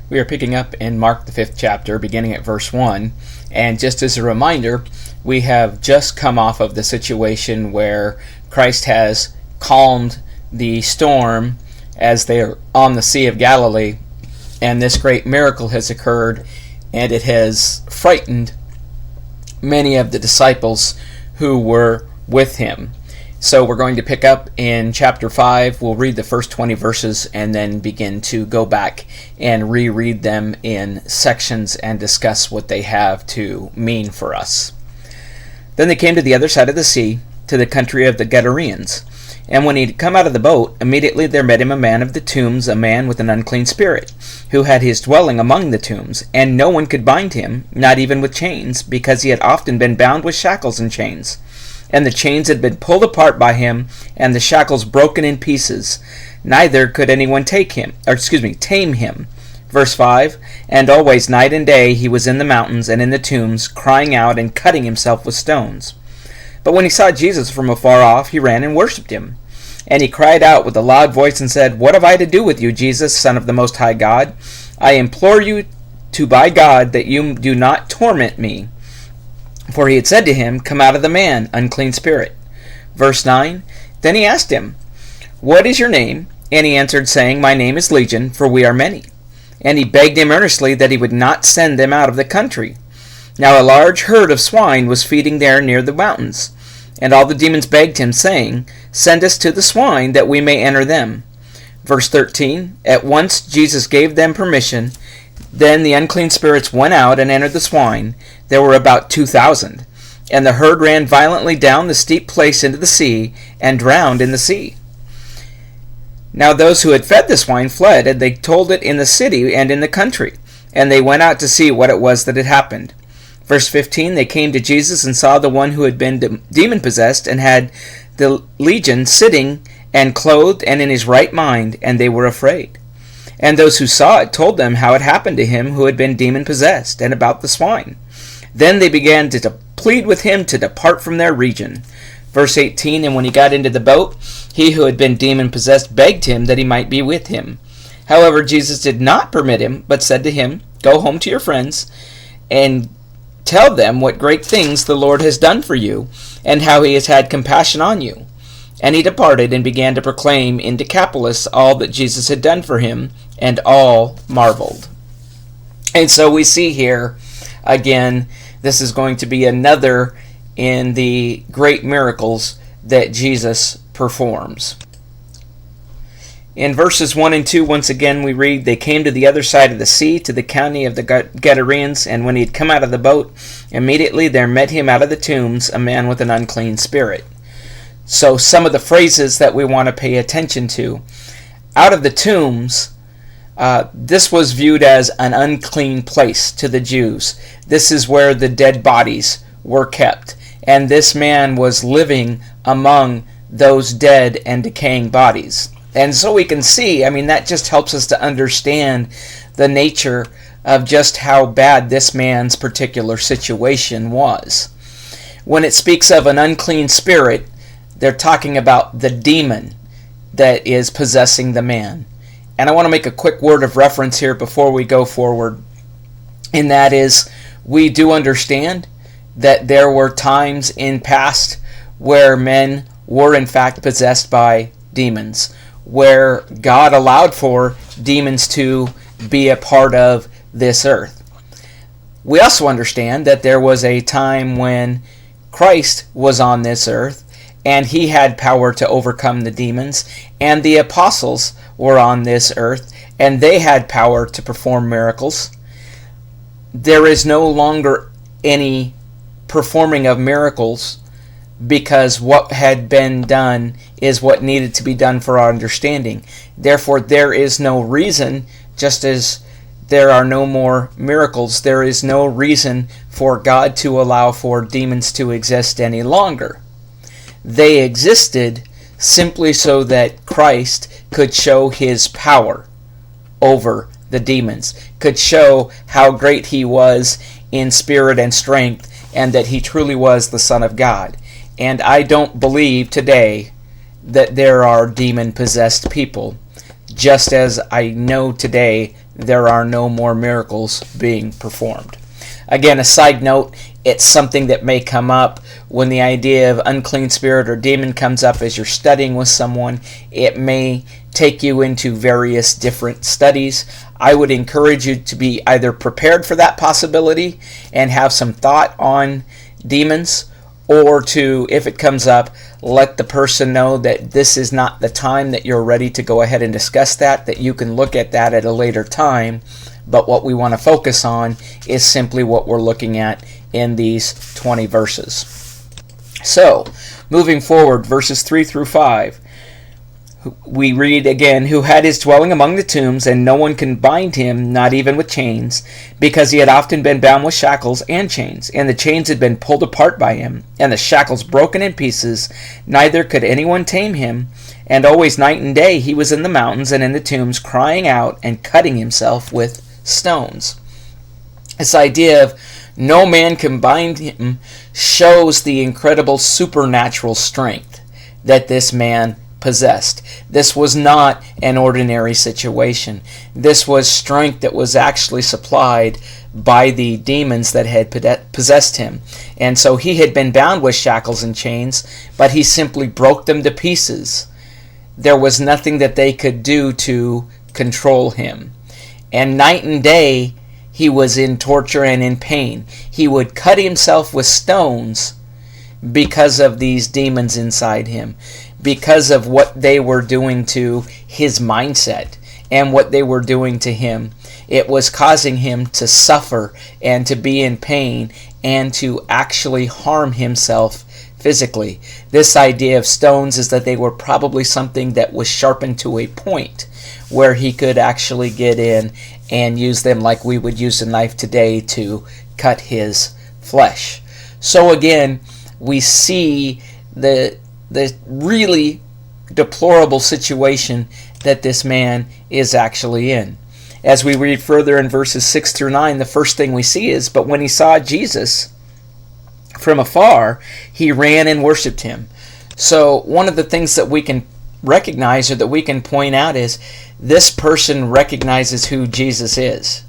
We are picking up in Mark the 5th chapter, beginning at verse 1. And just as a reminder, we have just come off of the situation where Christ has calmed the storm as they are on the Sea of Galilee, and this great miracle has occurred, and it has frightened many of the disciples who were with him. So we're going to pick up in chapter 5. We'll read the first 20 verses and then begin to go back and reread them in sections and discuss what they have to mean for us. Then they came to the other side of the sea, to the country of the Gadarenes. And when he had come out of the boat, immediately there met him a man of the tombs, a man with an unclean spirit, who had his dwelling among the tombs, and no one could bind him, not even with chains, because he had often been bound with shackles and chains. And the chains had been pulled apart by him, and the shackles broken in pieces. Neither could anyone tame him. Verse 5, And always night and day he was in the mountains and in the tombs, crying out and cutting himself with stones. But when he saw Jesus from afar off, he ran and worshipped him. And he cried out with a loud voice and said, What have I to do with you, Jesus, Son of the Most High God? I implore you to by God that you do not torment me. For he had said to him, Come out of the man, unclean spirit. Verse 9, Then he asked him, What is your name? And he answered, saying, My name is Legion, for we are many. And he begged him earnestly that he would not send them out of the country. Now a large herd of swine was feeding there near the mountains. And all the demons begged him, saying, Send us to the swine, that we may enter them. Verse 13, At once Jesus gave them permission. Then the unclean spirits went out and entered the swine. There were about 2,000. And the herd ran violently down the steep place into the sea, and drowned in the sea. Now those who had fed the swine fled, and they told it in the city and in the country. And they went out to see what it was that had happened. Verse 15, They came to Jesus and saw the one who had been demon-possessed, and had the legion sitting and clothed and in his right mind, and they were afraid. And those who saw it told them how it happened to him who had been demon-possessed, and about the swine. Then they began to plead with him to depart from their region. Verse 18, And when he got into the boat, he who had been demon-possessed begged him that he might be with him. However, Jesus did not permit him, but said to him, Go home to your friends, and tell them what great things the Lord has done for you, and how he has had compassion on you. And he departed and began to proclaim in Decapolis all that Jesus had done for him, and all marveled. And so we see here, again, this is going to be another in the great miracles that Jesus performs. In verses 1 and 2, once again, we read, They came to the other side of the sea, to the county of the Gadarenes, and when he had come out of the boat, immediately there met him out of the tombs a man with an unclean spirit. So some of the phrases that we want to pay attention to. Out of the tombs, this was viewed as an unclean place to the Jews. This is where the dead bodies were kept. And this man was living among those dead and decaying bodies. And so we can see, that just helps us to understand the nature of just how bad this man's particular situation was. When it speaks of an unclean spirit, they're talking about the demon that is possessing the man. And I want to make a quick word of reference here before we go forward. And that is, we do understand that there were times in past where men were in fact possessed by demons, where God allowed for demons to be a part of this earth. We also understand that there was a time when Christ was on this earth, and he had power to overcome the demons, and the apostles were on this earth, and they had power to perform miracles. There is no longer any performing of miracles, because what had been done is what needed to be done for our understanding. Therefore, there is no reason, just as there are no more miracles, there is no reason for God to allow for demons to exist any longer. They existed simply so that Christ could show his power over the demons, could show how great he was in spirit and strength, and that he truly was the Son of God. And I don't believe today that there are demon-possessed people, just as I know today there are no more miracles being performed. Again, a side note, it's something that may come up when the idea of unclean spirit or demon comes up as you're studying with someone. It may take you into various different studies. I would encourage you to be either prepared for that possibility and have some thought on demons, or to, if it comes up, let the person know that this is not the time that you're ready to go ahead and discuss that you can look at that at a later time. But what we want to focus on is simply what we're looking at in these 20 verses. So, moving forward, verses 3 through 5, we read again, who had his dwelling among the tombs, and no one can bind him, not even with chains, because he had often been bound with shackles and chains, and the chains had been pulled apart by him, and the shackles broken in pieces, neither could anyone tame him. And always night and day he was in the mountains and in the tombs, crying out and cutting himself with stones. This idea of no man can bind him shows the incredible supernatural strength that this man possessed. This was not an ordinary situation. This was strength that was actually supplied by the demons that had possessed him. And so he had been bound with shackles and chains, but he simply broke them to pieces. There was nothing that they could do to control him. And night and day, he was in torture and in pain. He would cut himself with stones because of these demons inside him, because of what they were doing to his mindset and what they were doing to him. It was causing him to suffer and to be in pain and to actually harm himself physically. This idea of stones is that they were probably something that was sharpened to a point where he could actually get in and use them like we would use a knife today to cut his flesh. So again, we see the really deplorable situation that this man is actually in. As we read further in verses 6 through 9, the first thing we see is, but when he saw Jesus from afar, he ran and worshipped him. So one of the things that we can recognize, or that we can point out, is this person recognizes who Jesus is.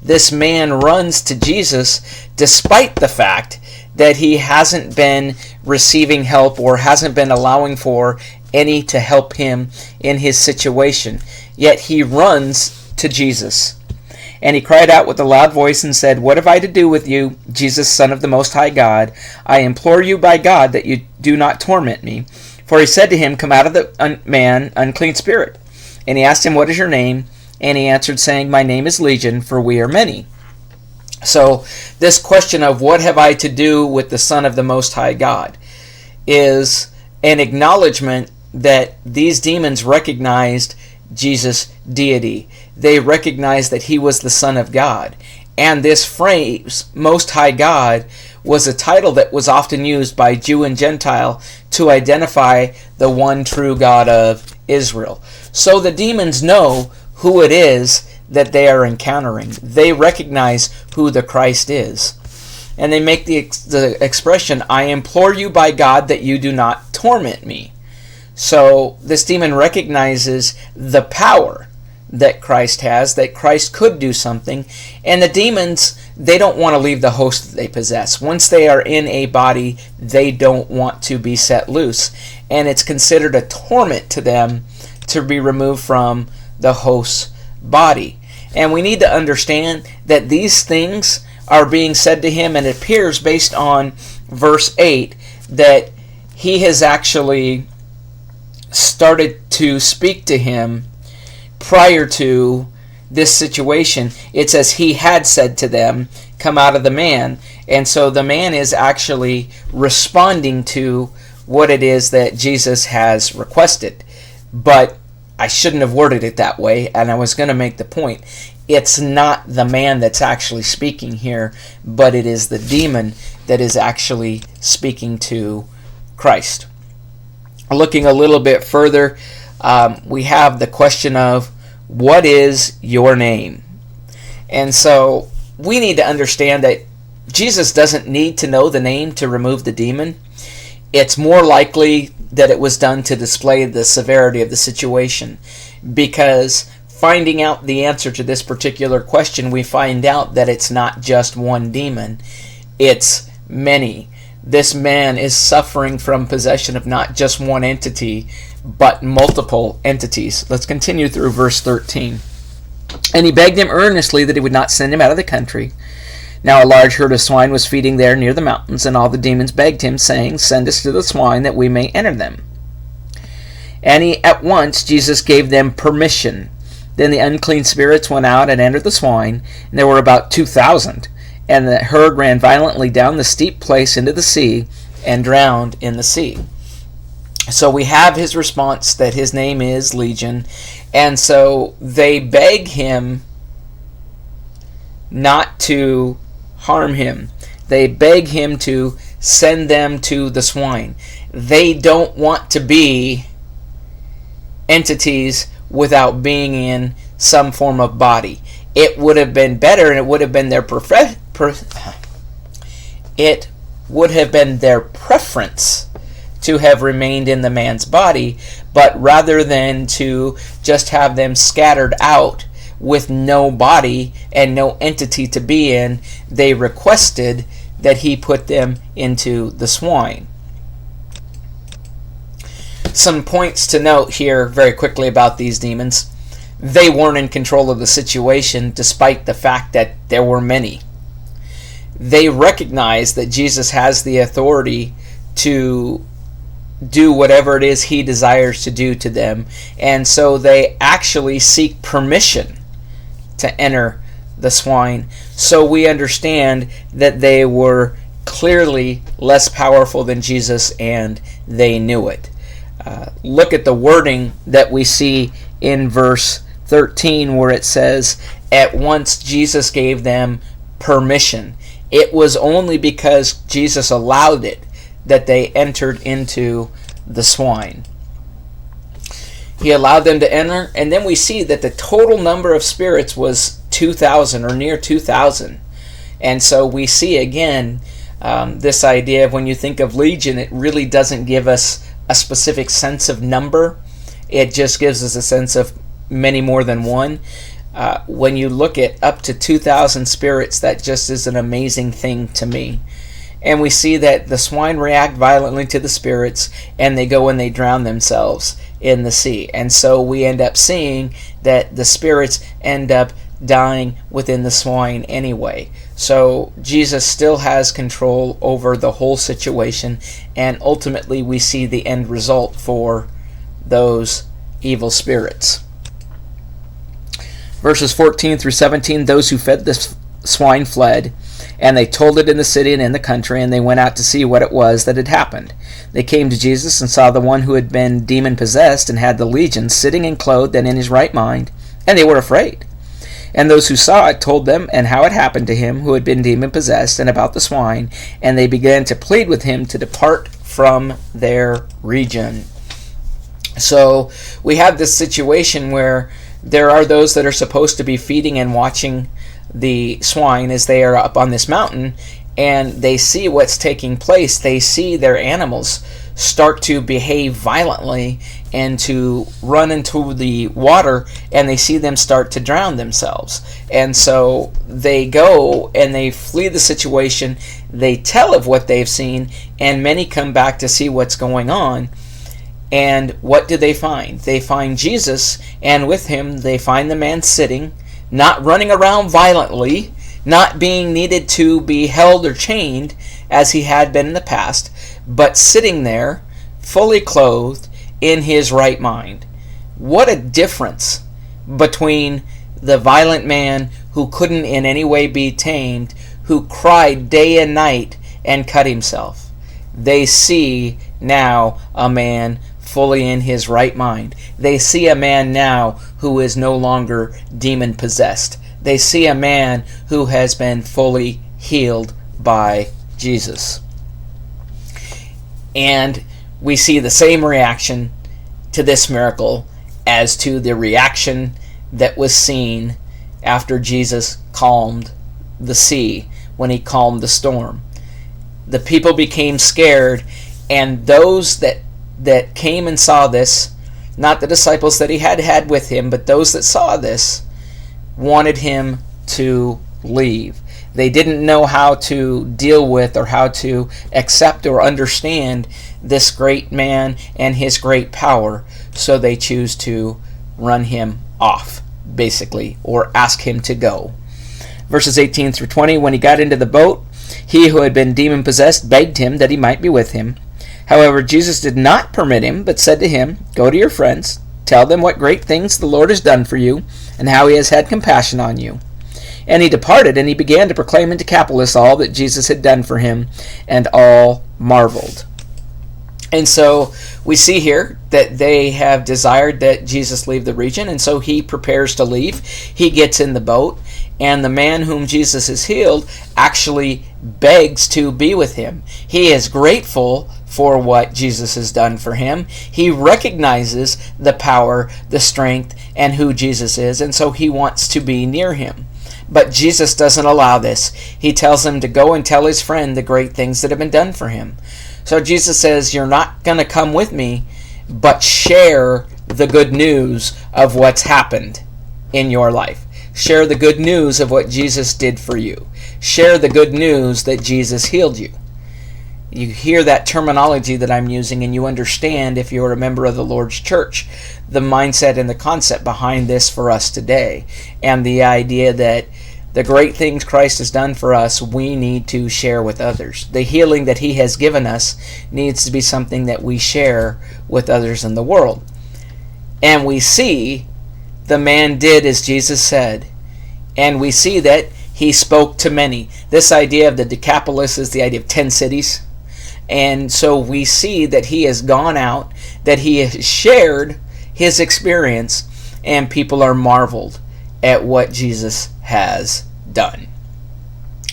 This man runs to Jesus despite the fact that he hasn't been receiving help or hasn't been allowing for any to help him in his situation. Yet he runs to Jesus. And he cried out with a loud voice and said, "What have I to do with you, Jesus, Son of the Most High God? I implore you by God that you do not torment me." For he said to him, "Come out of the man, unclean spirit." And he asked him, "What is your name?" And he answered, saying, "My name is Legion, for we are many." So this question of what have I to do with the Son of the Most High God is an acknowledgement that these demons recognized Jesus' deity. They recognized that he was the Son of God. And this phrase, Most High God, was a title that was often used by Jew and Gentile to identify the one true God of Israel. So the demons know who it is that they are encountering. They recognize who the Christ is. And they make the expression, "I implore you by God that you do not torment me." So this demon recognizes the power that Christ has, that Christ could do something. And the demons, they don't want to leave the host that they possess. Once they are in a body, they don't want to be set loose. And it's considered a torment to them to be removed from the host's body. And we need to understand that these things are being said to him, and it appears based on verse 8 that he has actually started to speak to him prior to this situation. It says he had said to them, "Come out of the man." And so the man is actually responding to what it is that Jesus has requested. But I shouldn't have worded it that way, and I was going to make the point. It's not the man that's actually speaking here, but it is the demon that is actually speaking to Christ. Looking a little bit further, we have the question of, what is your name? And so we need to understand that Jesus doesn't need to know the name to remove the demon. It's more likely that it was done to display the severity of the situation, because finding out the answer to this particular question, we find out that it's not just one demon, it's many. This man is suffering from possession of not just one entity, but multiple entities. Let's continue through verse 13. And he begged him earnestly that he would not send him out of the country. Now a large herd of swine was feeding there near the mountains, and all the demons begged him, saying, Send us to the swine, that we may enter them. And at once Jesus gave them permission. Then the unclean spirits went out and entered the swine, and there were about 2,000. And the herd ran violently down the steep place into the sea, and drowned in the sea. So we have his response that his name is Legion, and so they beg him not to harm him. They beg him to send them to the swine. They don't want to be entities without being in some form of body. It would have been better, and it would have been their it would have been their preference to have remained in the man's body, but rather than to just have them scattered out with no body and no entity to be in, they requested that he put them into the swine. Some points to note here very quickly about these demons. They weren't in control of the situation despite the fact that there were many. They recognize that Jesus has the authority to do whatever it is he desires to do to them, and so they actually seek permission to enter the swine. So we understand that they were clearly less powerful than Jesus, and they knew it. Look at the wording that we see in verse 13, where it says, At once Jesus gave them permission. It was only because Jesus allowed it that they entered into the swine. He allowed them to enter, and then we see that the total number of spirits was 2,000 or near 2,000. And so we see again this idea of when you think of legion, it really doesn't give us a specific sense of number. It just gives us a sense of many more than one. When you look at up to 2,000 spirits, that just is an amazing thing to me. And we see that the swine react violently to the spirits, and they go and they drown themselves in the sea. And so we end up seeing that the spirits end up dying within the swine anyway. So Jesus still has control over the whole situation, and ultimately we see the end result for those evil spirits. Verses 14 through 17, those who fed the swine fled, and they told it in the city and in the country, and they went out to see what it was that had happened. They came to Jesus and saw the one who had been demon-possessed and had the legion sitting and clothed and in his right mind, and they were afraid. And those who saw it told them and how it happened to him who had been demon-possessed and about the swine, and they began to plead with him to depart from their region. So we have this situation where there are those that are supposed to be feeding and watching the swine as they are up on this mountain, and they see what's taking place. They see their animals start to behave violently and to run into the water, and they see them start to drown themselves. And so they go and they flee the situation. They tell of what they've seen, and many come back to see what's going on. And what do they find? They find Jesus, and with him they find the man sitting, not running around violently, not being needed to be held or chained as he had been in the past, but sitting there, fully clothed, in his right mind. What a difference between the violent man who couldn't in any way be tamed, who cried day and night and cut himself. They see now a man fully in his right mind. They see a man now who is no longer demon-possessed. They see a man who has been fully healed by Jesus. And we see the same reaction to this miracle as to the reaction that was seen after Jesus calmed the sea, when he calmed the storm. The people became scared, and those that came and saw this not the disciples that he had with him, but those that saw this, wanted him to leave. They didn't know how to deal with or how to accept or understand this great man and his great power, so they choose to run him off, basically, or ask him to go. Verses 18 through 20, when he got into the boat, he who had been demon-possessed begged him that he might be with him. However, Jesus did not permit him, but said to him, "Go to your friends, tell them what great things the Lord has done for you, and how he has had compassion on you." And he departed, and he began to proclaim in Decapolis all that Jesus had done for him, and all marveled. And so we see here that they have desired that Jesus leave the region, and so he prepares to leave. He gets in the boat, and the man whom Jesus has healed actually begs to be with him. He is grateful for what Jesus has done for him. He recognizes the power, the strength, and who Jesus is, and so he wants to be near him. But Jesus doesn't allow this. He tells him to go and tell his friend the great things that have been done for him. So Jesus says, you're not going to come with me, but share the good news of what's happened in your life. Share the good news of what Jesus did for you. Share the good news that Jesus healed you. You hear that terminology that I'm using, and you understand, if you're a member of the Lord's church, the mindset and the concept behind this for us today, and the idea that the great things Christ has done for us, we need to share with others. The healing that he has given us needs to be something that we share with others in the world. And we see the man did as Jesus said, and we see that he spoke to many. This idea of the Decapolis is the idea of 10 cities. And so we see that he has gone out, that he has shared his experience, and people are marveled at what Jesus has done.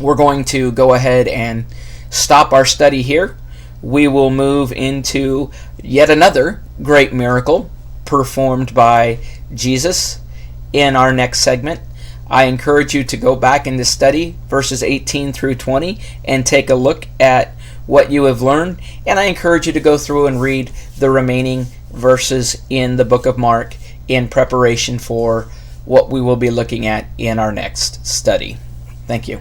We're going to go ahead and stop our study here. We will move into yet another great miracle performed by Jesus in our next segment. I encourage you to go back and to study verses 18 through 20 and take a look at what you have learned, and I encourage you to go through and read the remaining verses in the book of Mark in preparation for what we will be looking at in our next study. Thank you.